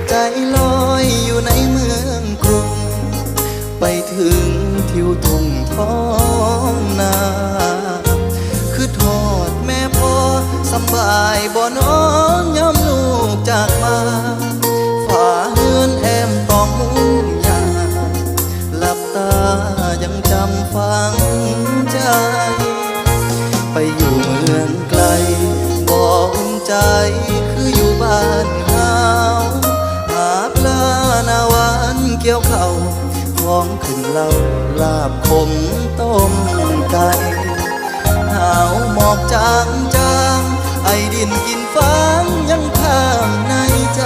ใจลอยอยู่ในเมืองกรุงไปถึงทิวทุ่งท้องนาคือทอดแม่พ่อสบายบ่น้องย้ำลูกจากมาฝ่าเฮือนแอมต้องมุ่งยาหลับตายังจำฝังใจไปอยู่เมืองไกลบ่อุ่นใจคืออยู่บ้านเฮาหาปลาหน้าหวานเกี่ยวเข้าของขึ้นเหล้าลาบขมต้มไก่หาวหมอกจางไอดินกินฟางยังข้างในใจ